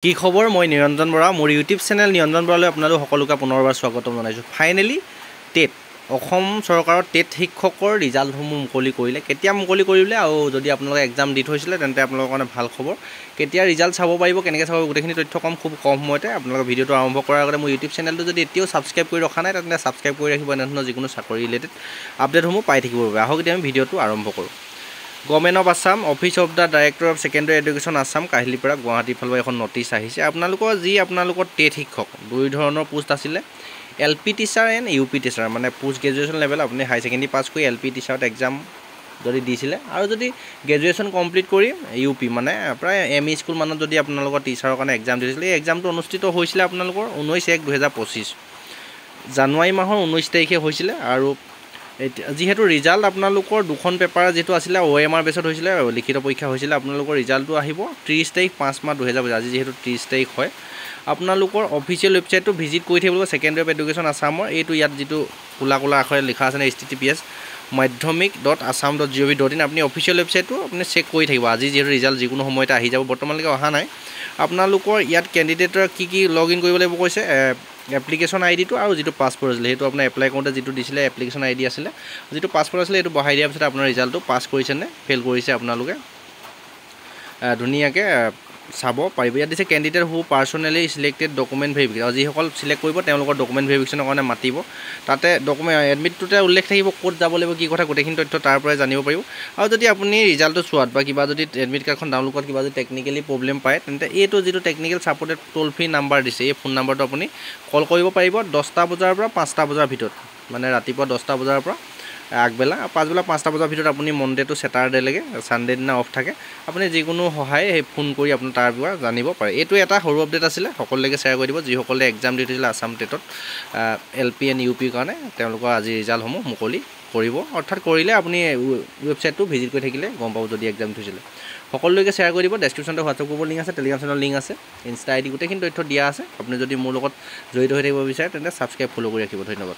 কি খবৰ মই নিৰঞ্জন বৰা মোৰ ইউটিউব চেনেল নিৰঞ্জন বৰালৈ আপোনালোক সকলোকে পুনৰবাৰ স্বাগতম জনাইছোঁ। ফাইনেলি টেট অসম চৰকাৰৰ টেট শিক্ষকৰ ৰিজাল্টসমূহ মুকলি কৰিলে। কেতিয়া মুকলি কৰিলে আৰু যদি আপোনালোকে এক্সাম দি থৈছিলে তেন্তে আপোনালোকৰ কাৰণে ভাল খবৰ। কেতিয়া ৰিজাল্ট চাব পাৰিব, কেনেকৈ চাব, গোটেইখিনি তথ্য কম খুব কম সময়তে। আপোনালোকে ভিডিঅ'টো আৰম্ভ কৰাৰ আগতে মোৰ ইউটিউব চেনেলটো যদি এতিয়াও ছাবস্ক্ৰাইব কৰি ৰখা নাই তেন্তে ছাবস্ক্ৰাইব কৰি ৰাখিব, এনেধৰণৰ যিকোনো চাকৰি ৰিলেটেড আপডেটসমূহ পাই থাকিবৰ বাবে। আহক এতিয়া আমি ভিডিঅ'টো আৰম্ভ কৰোঁ। Government of Assam, office of the director of secondary education Assam, কাহিলীৰ পৰা গুৱাহাটীৰ ফালৰ এখন নটিচ আহিছে। আপোনালোকৰ টেট শিক্ষক দুই ধৰণৰ পোষ্ট আছিলে, L P teacher and U P teacher, মানে পোষ্ট গ্ৰেজুৱেশ্যন লেভেল। আপুনি হাই ছেকেণ্ডেৰী পাছ কৰি এল পি টিচাৰত এক্সাম যদি দিছিলে, আৰু যদি গ্ৰেজুৱেশ্যন কমপ্লিট কৰি ইউ পি মানে প্ৰায় এম ই স্কুল মানত যদি আপোনালোকৰ টিচাৰৰ কাৰণে এক্সাম দিছিলে, এই এক্সামটো অনুষ্ঠিত হৈছিলে আপোনালোকৰ 19/1/2025 জানুৱাৰী মাহৰ 19 তাৰিখে হৈছিলে। আৰু যিহেতু ৰিজাল্ট আপোনালোকৰ দুখন পেপাৰ যিটো আছিলে OMR বেছত হৈছিলে, লিখিত পৰীক্ষা হৈছিলে, আপোনালোকৰ ৰিজাল্টটো আহিব 30 তাৰিখ 5 মাহ 2025। আজি যিহেতু 30 তাৰিখ হয়, আপোনালোকৰ অফিচিয়েল ৱেবছাইটটো ভিজিট কৰি থাকিব লাগিব, ছেকেণ্ডেৰী অফ এডুকেশ্যন আছামৰ। এইটো ইয়াত যিটো ক'লা আখৰে লিখা আছে https://madhyamik.assam.gov.in, আপুনি অফিচিয়েল ৱেবছাইটটো আপুনি চেক কৰি থাকিব। আজি যিহেতু ৰিজাল্ট যিকোনো সময়তে আহি যাব, বৰ্তমানলৈকে অহা নাই। আপোনালোকৰ ইয়াত কেণ্ডিডেটৰ কি লগ ইন কৰিব লাগিব কৈছে, এপ্লিকেশ্যন আইডিটো আৰু যিটো পাছপৰ্ট আছিলে সেইটো আপোনাৰ এপ্লাই কৰোঁতে যিটো দিছিলে এপ্লিকেশ্যন আইডি আছিলে, যিটো পাছপৰ্ট আছিলে সেইটো বহাই দিয়াৰ পিছত আপোনাৰ ৰিজাল্টটো পাছ কৰিছে নে ফেইল কৰিছে আপোনালোকে ধুনীয়াকৈ চাব পাৰিব। ইয়াত দিছে কেণ্ডিডেট হু পাৰ্চনেলি চিলেক্টেড ডকুমেণ্ট ভেৰিফিকেশ্যন, যিসকল চিলেক্ট কৰিব তেওঁলোকৰ ডকুমেণ্ট ভেৰিফিকেশ্যনৰ কাৰণে মাতিব। তাতে এডমিটটোতে উল্লেখ থাকিব ক'ত যাব লাগিব, কি কথা, গোটেইখিনি তথ্য তাৰ পৰাই জানিব পাৰিব। আৰু যদি আপুনি ৰিজাল্টটো চোৱাত বা কিবা যদি এডমিট কাৰ্ডখন ডাউনলোড কৰাত কিবা যদি টেকনিকেলি প্ৰব্লেম পায়, তেন্তে এইটো যিটো টেকনিকেল ছাপৰ্টেড টোল ফ্ৰী নাম্বাৰ দিছে, এই ফোন নাম্বাৰটো আপুনি কল কৰিব পাৰিব 10টা বজাৰ পৰা 5টা বজাৰ ভিতৰত, মানে ৰাতিপুৱা 10টা বজাৰ পৰা আগবেলা, পাছবেলা 5টা বজাৰ ভিতৰত। আপুনি মনডে টু ছেটাৰডেলৈকে, ছানডে দিনা অফ থাকে, আপুনি যিকোনো সহায় সেই ফোন কৰি আপুনি তাৰ পৰা জানিব পাৰে। এইটো এটা সৰু আপডেট আছিলে, সকলোলৈকে শ্বেয়াৰ কৰি দিব। যিসকলে এক্সাম দি থৈছিলে আছাম টেটত LP এণ্ড UP কাৰণে, তেওঁলোকৰ আজি ৰিজাল্টসমূহ মুকলি কৰিব, অৰ্থাৎ কৰিলে আপুনি ৱেবছাইটটো ভিজিট কৰি থাকিলে গম পাব যদি এক্সাম থৈছিলে। সকলোলৈকে শ্বেয়াৰ কৰি দিব। ডেছক্ৰিপশ্যনতে হোৱাটছআপ গ্ৰুপৰ লিংক আছে, টেলিগ্ৰাম চেনেলৰ লিংক আছে, ইনষ্টা ID, গোটেইখিনি তথ্য দিয়া আছে। আপুনি যদি মোৰ লগত জড়িত হৈ থাকিব বিচাৰে তেন্তে ছাবস্ক্ৰাইব ফ'ল' কৰি ৰাখিব। ধন্যবাদ।